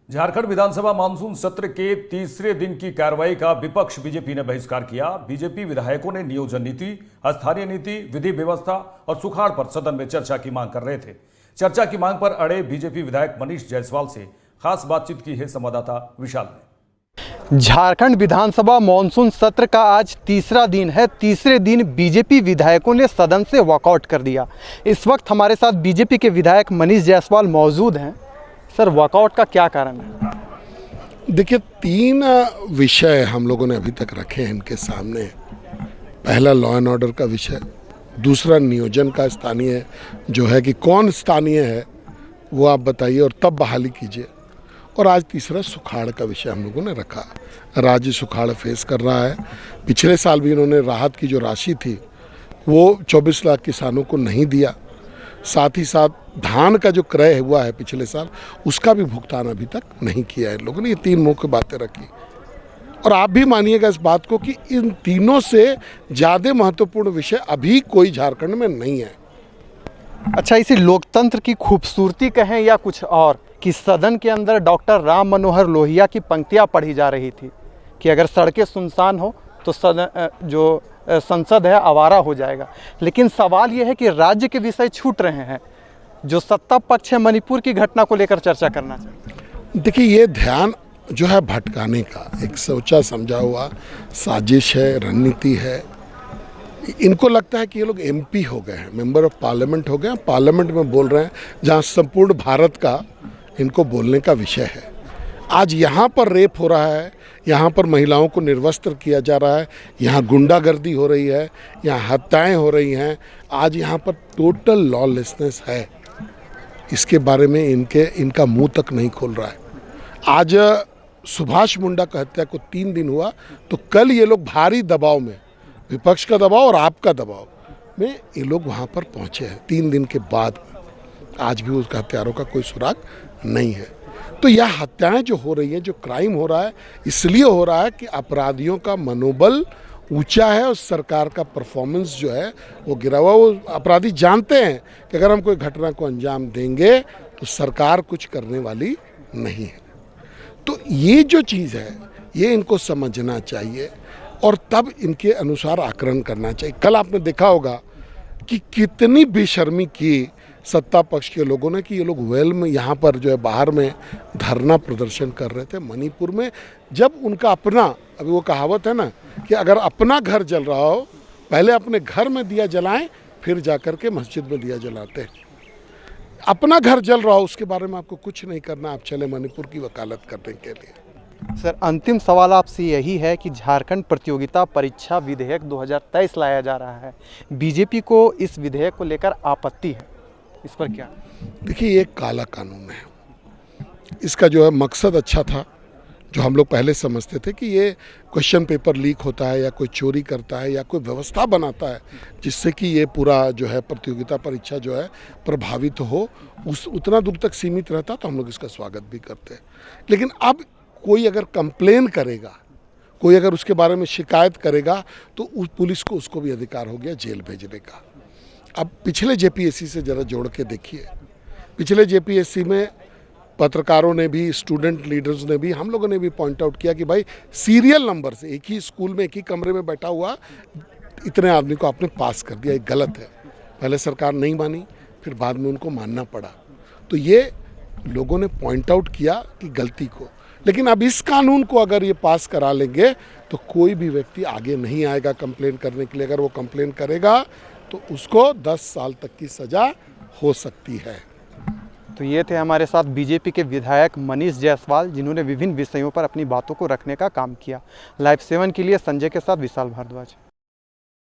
झारखंड विधानसभा monsoon सत्र के तीसरे दिन की कार्रवाई का विपक्ष बीजेपी ने बहिष्कार किया। बीजेपी विधायकों ने नियोजन नीति, स्थानीय नीति, विधि व्यवस्था और सुखाड़ पर सदन में चर्चा की मांग कर रहे थे। चर्चा की मांग पर अड़े बीजेपी विधायक मनीष जायसवाल से खास बातचीत की है संवाददाता विशाल ने। झारखंड विधानसभा मानसून सत्र का आज तीसरा दिन है। तीसरे दिन बीजेपी विधायकों ने सदन से वॉकआउट कर दिया। इस वक्त हमारे साथ बीजेपी के विधायक मनीष जायसवाल मौजूद हैं। सर, वॉकआउट का क्या कारण है? देखिए, 3 विषय हम लोगों ने अभी तक रखे हैं इनके सामने। पहला लॉ एंड ऑर्डर का विषय, दूसरा नियोजन का, स्थानीय जो है कि कौन स्थानीय है वो आप बताइए और तब बहाली कीजिए, और आज तीसरा सुखाड़ का विषय हम लोगों ने रखा। राज्य सुखाड़ फेस कर रहा है। पिछले साल भी इन्होंने राहत की जो राशि थी वो 24 लाख किसानों को नहीं दिया। साथ ही साथ धान का जो क्रय हुआ है पिछले साल, उसका भी भुगतान अभी तक नहीं किया है। लोगों ने ये 3 मुख्य बातें रखी, और आप भी मानिएगा इस बात को कि इन तीनों से ज़्यादा महत्वपूर्ण विषय अभी कोई झारखंड में नहीं है। अच्छा, इसी लोकतंत्र की खूबसूरती कहें या कुछ और, कि सदन के अंदर डॉक्टर राम मनोहर लोहिया की पंक्तियां पढ़ी जा रही थी कि अगर सड़कें सुनसान हो तो संसद है आवारा हो जाएगा। लेकिन सवाल यह है कि राज्य के विषय छूट रहे हैं। जो सत्ता पक्ष है मणिपुर की घटना को लेकर चर्चा करना चाहिए। देखिए, ये ध्यान जो है भटकाने का एक सोचा समझा हुआ साजिश है, रणनीति है। इनको लगता है कि ये लोग एमपी हो गए हैं, मेंबर ऑफ पार्लियामेंट हो गए हैं, पार्लियामेंट में बोल रहे हैं, जहाँ संपूर्ण भारत का इनको बोलने का विषय है। आज यहाँ पर रेप हो रहा है, यहाँ पर महिलाओं को निर्वस्त्र किया जा रहा है, यहाँ गुंडागर्दी हो रही है, यहाँ हत्याएं हो रही हैं। आज यहाँ पर टोटल लॉलेसनेस है। इसके बारे में इनका मुंह तक नहीं खोल रहा है। आज सुभाष मुंडा का हत्या को 3 दिन हुआ, तो कल ये लोग भारी दबाव में, विपक्ष का दबाव और आपका दबाव में, ये लोग वहाँ पर पहुँचे हैं 3 दिन के बाद। आज भी उसका हत्यारों का कोई सुराग नहीं है। तो यह हत्याएं जो हो रही हैं, जो क्राइम हो रहा है, इसलिए हो रहा है कि अपराधियों का मनोबल ऊंचा है और सरकार का परफॉर्मेंस जो है वो गिरा हुआ। वो अपराधी जानते हैं कि अगर हम कोई घटना को अंजाम देंगे तो सरकार कुछ करने वाली नहीं है। तो ये जो चीज़ है ये इनको समझना चाहिए और तब इनके अनुसार आकलन करना चाहिए। कल आपने देखा होगा कि कितनी बेशर्मी की सत्ता पक्ष के लोगों ने कि ये लोग वेल में यहाँ पर जो है बाहर में धरना प्रदर्शन कर रहे थे मणिपुर में, जब उनका अपना, अभी वो कहावत है ना कि अगर अपना घर जल रहा हो, पहले अपने घर में दिया जलाएं, फिर जाकर के मस्जिद में दिया जलाते हैं। अपना घर जल रहा हो उसके बारे में आपको कुछ नहीं करना, आप चले मणिपुर की वकालत करने के लिए। सर, अंतिम सवाल आपसे यही है कि झारखंड प्रतियोगिता परीक्षा विधेयक 2023 लाया जा रहा है। बीजेपी को इस विधेयक को लेकर आपत्ति है, इस पर क्या? देखिए, ये काला कानून है। इसका जो है मकसद अच्छा था, जो हम लोग पहले समझते थे कि ये क्वेश्चन पेपर लीक होता है या कोई चोरी करता है या कोई व्यवस्था बनाता है जिससे कि ये पूरा जो है प्रतियोगिता परीक्षा जो है प्रभावित हो, उतना दूर तक सीमित रहता, तो हम लोग इसका स्वागत भी करते हैं। लेकिन अब कोई अगर कंप्लेन करेगा, कोई अगर उसके बारे में शिकायत करेगा, तो उस पुलिस को उसको भी अधिकार हो गया जेल भेजने का। अब पिछले जेपीएससी से ज़रा जोड़ के देखिए। पिछले जेपीएससी में पत्रकारों ने भी, स्टूडेंट लीडर्स ने भी, हम लोगों ने भी पॉइंट आउट किया कि भाई सीरियल नंबर से एक ही स्कूल में, एक ही कमरे में बैठा हुआ इतने आदमी को आपने पास कर दिया, ये गलत है। पहले सरकार नहीं मानी, फिर बाद में उनको मानना पड़ा। तो ये लोगों ने पॉइंट आउट किया कि गलती को। लेकिन अब इस कानून को अगर ये पास करा लेंगे तो कोई भी व्यक्ति आगे नहीं आएगा कंप्लेन करने के लिए। अगर वो कंप्लेन करेगा तो उसको 10 साल तक की सज़ा हो सकती है। तो ये थे हमारे साथ बीजेपी के विधायक मनीष जायसवाल, जिन्होंने विभिन्न विषयों पर अपनी बातों को रखने का काम किया। लाइव 7 के लिए संजय के साथ विशाल भारद्वाज।